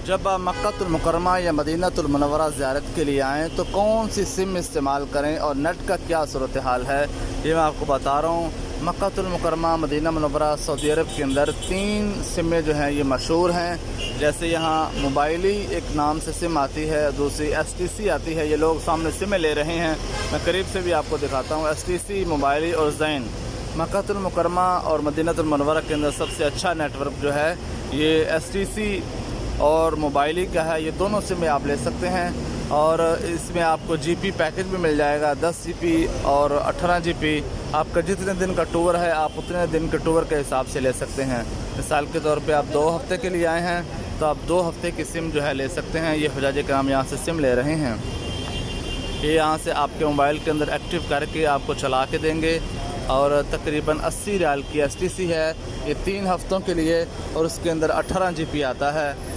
जब आप मक्कातुल मुकर्रमा या मदीनातुल मुनव्वरा ज़ियारत के लिए आएँ तो कौन सी सिम इस्तेमाल करें और नेट का क्या सूरत हाल है, ये मैं आपको बता रहा हूँ। मक्कातुल मुकर्रमा मदीना मुनव्वरा सऊदी अरब के अंदर 3 सिमें जो हैं ये मशहूर हैं। जैसे यहाँ मोबाइली एक नाम से सिम आती है, दूसरी STC आती है। ये लोग सामने सिमें ले रहे हैं, मैं करीब से भी आपको दिखाता हूँ। STC, मोबाइली और ज़ैन। मक्कातुल मुकर्रमा और मदीनातुल मुनव्वरा के अंदर सबसे अच्छा नेटवर्क जो है ये STC और मोबाइली का है। ये दोनों सिमें आप ले सकते हैं और इसमें आपको GP पैकेज भी मिल जाएगा, 10 GB और 18 GB। आपका जितने दिन का टूर है आप उतने दिन के टूर के हिसाब से ले सकते हैं। मिसाल के तौर पे आप 2 हफ़्ते के लिए आए हैं तो आप 2 हफ़्ते की सिम जो है ले सकते हैं। ये हुजाजे कराम यहाँ से सिम ले रहे हैं। ये यहाँ से आपके मोबाइल के अंदर एक्टिव करके आपको चला के देंगे और तकरीबन 80 रियाल की STC है। ये 3 हफ़्तों के लिए और उसके अंदर 18 GB आता है।